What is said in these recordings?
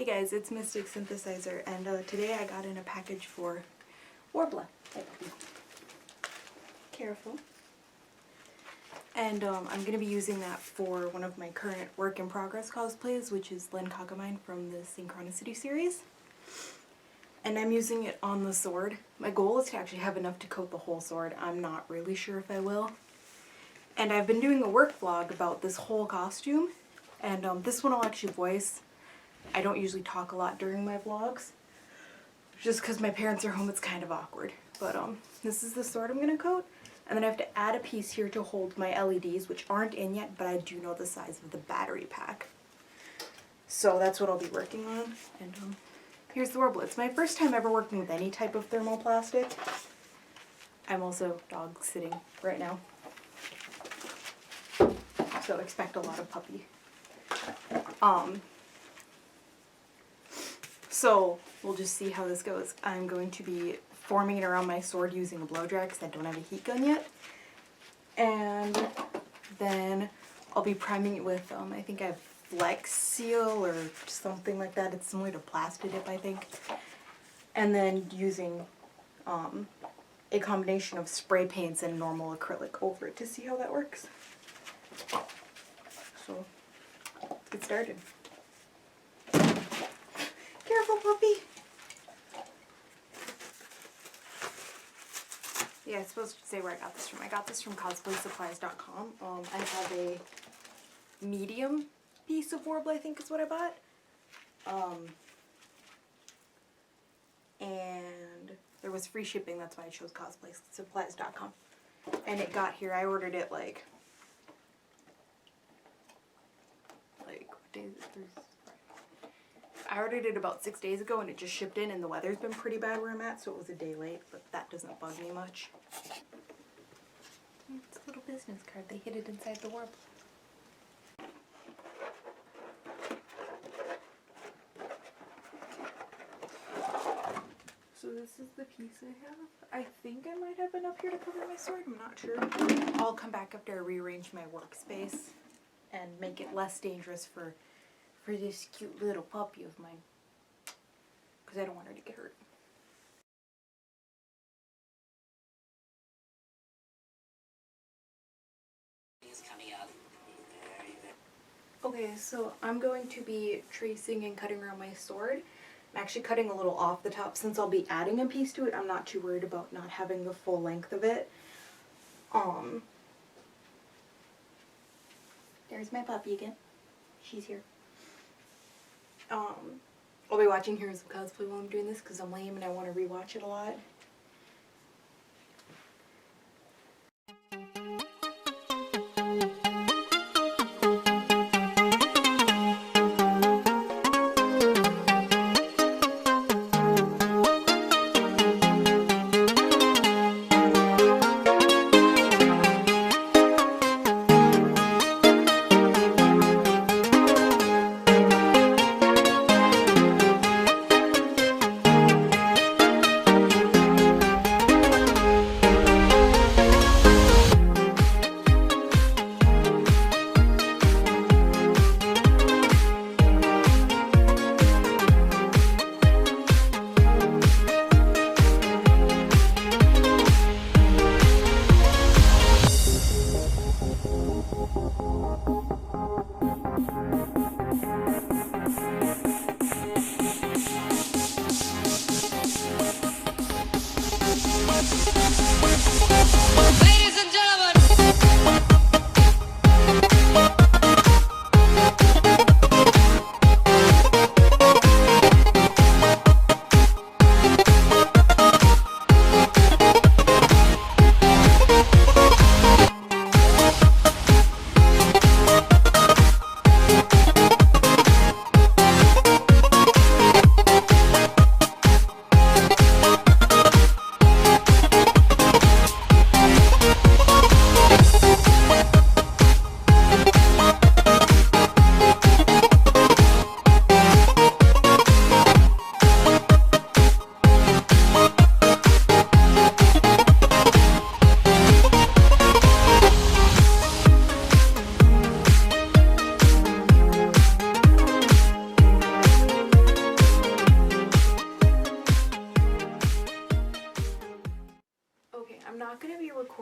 Hey guys, it's Mysticsynthesizer, and today I got in a package for Warbler. Careful. And I'm going to be using that for one of my current work-in-progress cosplays, which is Len Kagamine from the Synchronicity series. And I'm using it on the sword. My goal is to actually have enough to coat the whole sword. I'm not really sure if I will. And I've been doing a work vlog about this whole costume, and this one I'll actually voice. I don't usually talk a lot during my vlogs, just because my parents are home. It's kind of awkward. But this is the sword I'm going to coat, and then I have to add a piece here to hold my LEDs, which aren't in yet, but I do know the size of the battery pack. So that's what I'll be working on. And here's the Warbler. It's my first time ever working with any type of thermoplastic. I'm also dog sitting right now, so expect a lot of puppy. So we'll just see how this goes. I'm going to be forming it around my sword using a blow dry because I don't have a heat gun yet. And then I'll be priming it with, I think I have Flex Seal or something like that. It's similar to Plastidip, I think. And then using a combination of spray paints and normal acrylic over it to see how that works. So let's get started. Careful, puppy. Yeah, I was supposed to say where I got this from. I got this from CosplaySupplies.com. I have a medium piece of Warbler, I think is what I bought. And there was free shipping, that's why I chose CosplaySupplies.com. And it got here. I ordered it like what day is it? Thursday. I ordered it about 6 days ago and it just shipped in, and the weather's been pretty bad where I'm at, so it was a day late, but that doesn't bug me much. It's a little business card. They hid it inside the Warbler. So this is the piece I have. I think I might have enough here to cover my sword. I'm not sure. I'll come back after I rearrange my workspace and make it less dangerous for this cute little puppy of mine, because I don't want her to get hurt. Okay, so I'm going to be tracing and cutting around my sword. I'm actually cutting a little off the top since I'll be adding a piece to it. I'm not too worried about not having the full length of it. There's my puppy again. She's here. I'll be watching Heroes of Cosplay while I'm doing this because I'm lame and I want to rewatch it a lot.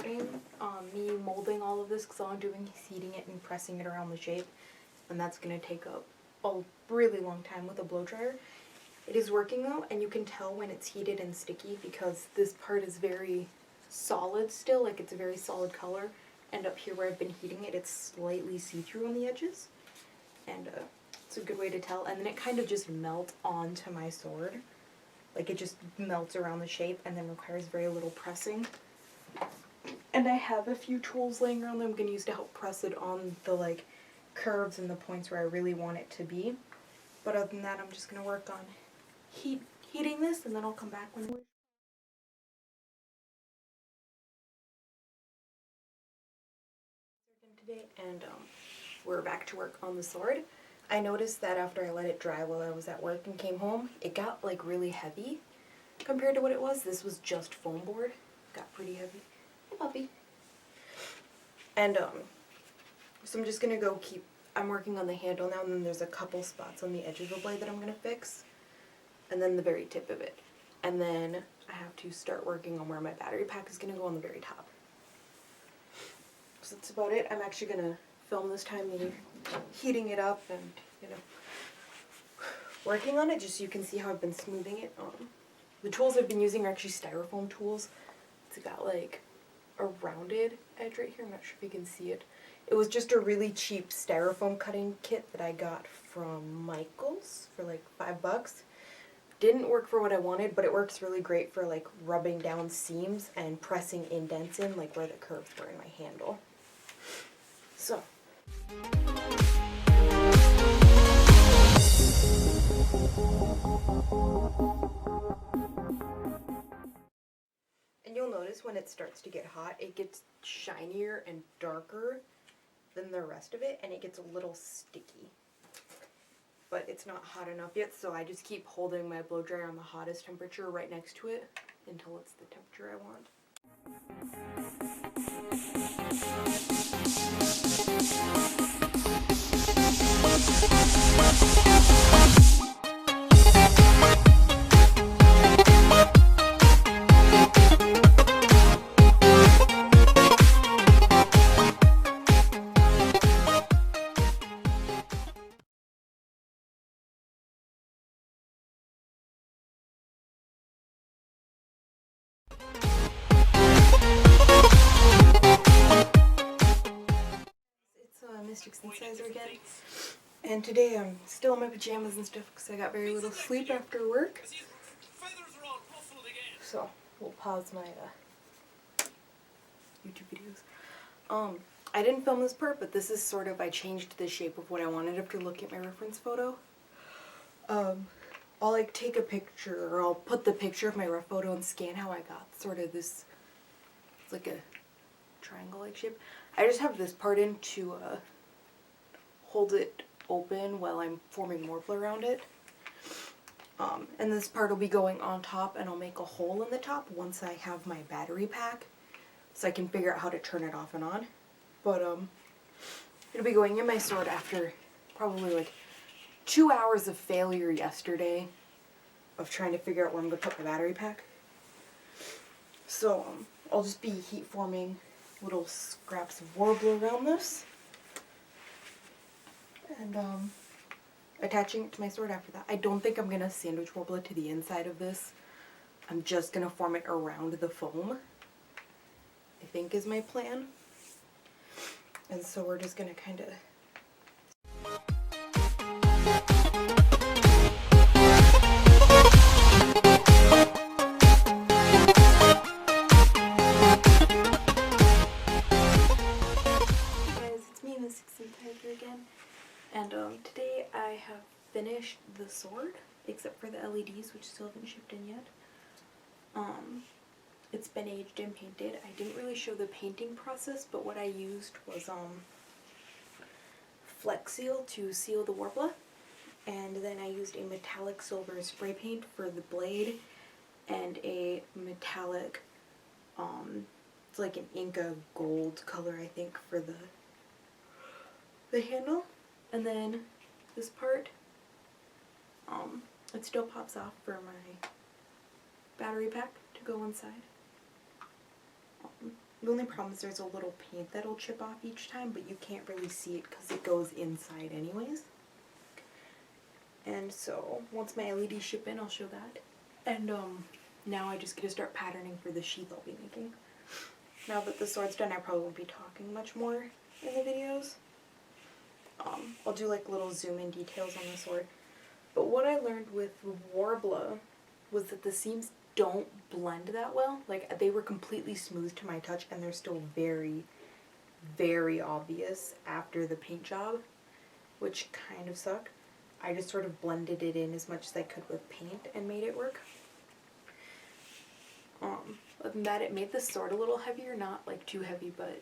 recording me molding all of this because all I'm doing is heating it and pressing it around the shape, and that's going to take up a really long time with a blow dryer. It is working though, and you can tell when it's heated and sticky because this part is very solid still, like it's a very solid color, and up here where I've been heating it, it's slightly see-through on the edges, and it's a good way to tell. And then it kind of just melts onto my sword, like it just melts around the shape and then requires very little pressing. And I have a few tools laying around that I'm going to use to help press it on the like curves and the points where I really want it to be. But other than that, I'm just going to work on heating this, and then I'll come back when we're today. And we're back to work on the sword. I noticed that after I let it dry while I was at work and came home, it got like really heavy compared to what it was. This was just foam board. Got pretty heavy. Hey, puppy. And so I'm just gonna go I'm working on the handle now, and then there's a couple spots on the edge of the blade that I'm gonna fix, and then the very tip of it. And then I have to start working on where my battery pack is gonna go on the very top. So that's about it. I'm actually gonna film this time me heating it up and, you know, working on it just so you can see how I've been smoothing it. The tools I've been using are actually styrofoam tools. It's got like a rounded edge right here. I'm not sure if you can see it. It was just a really cheap styrofoam cutting kit that I got from Michael's for like $5. Didn't work for what I wanted, but it works really great for like rubbing down seams and pressing indents in, like where the curves were in my handle. So. And you'll notice when it starts to get hot, it gets shinier and darker than the rest of it, and it gets a little sticky. But it's not hot enough yet, so I just keep holding my blow dryer on the hottest temperature right next to it until it's the temperature I want. Synthesizer again, and today I'm still in my pajamas and stuff because I got very little sleep after work, so we'll pause my YouTube videos. I didn't film this part, but this is sort of, I changed the shape of what I wanted after looking at my reference photo. I'll like take a picture, or I'll put the picture of my ref photo and scan how I got sort of this, it's like a triangle-like shape. I just have this part in to hold it open while I'm forming Warbler around it. And this part will be going on top, and I'll make a hole in the top once I have my battery pack, so I can figure out how to turn it off and on. But it'll be going in my sword after probably like 2 hours of failure yesterday of trying to figure out where I'm going to put my battery pack. So I'll just be heat forming little scraps of Warbler around this, and attaching it to my sword after that. I don't think I'm going to sandwich Warbler to the inside of this. I'm just going to form it around the foam, I think is my plan. And so we're just going to kind of Synthesizer again, and today I have finished the sword except for the LEDs, which still haven't shipped in yet. It's been aged and painted. I didn't really show the painting process, but what I used was Flex Seal to seal the Warbler, and then I used a metallic silver spray paint for the blade and a metallic it's like an Inca gold color, I think, for the handle. And then this part, it still pops off for my battery pack to go inside. The only problem is there's a little paint that'll chip off each time, but you can't really see it because it goes inside anyways. And so once my LEDs ship in, I'll show that. And now I just get to start patterning for the sheath I'll be making. Now that the sword's done, I probably won't be talking much more in the videos. I'll do like little zoom in details on the sword. But what I learned with Warbler was that the seams don't blend that well. Like, they were completely smooth to my touch, and they're still very, very obvious after the paint job, which kind of sucked. I just sort of blended it in as much as I could with paint and made it work. Other than that, it made the sword a little heavier, not like too heavy, but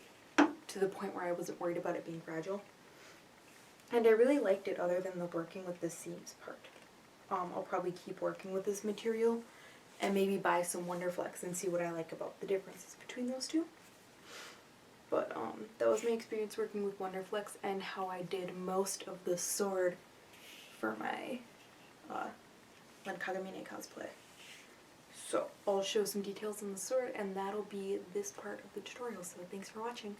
to the point where I wasn't worried about it being fragile. And I really liked it other than the working with the seams part. I'll probably keep working with this material and maybe buy some Wonderflex and see what I like about the differences between those two. But that was my experience working with Wonderflex and how I did most of the sword for my Len Kagamine cosplay. So I'll show some details on the sword, and that'll be this part of the tutorial, so thanks for watching.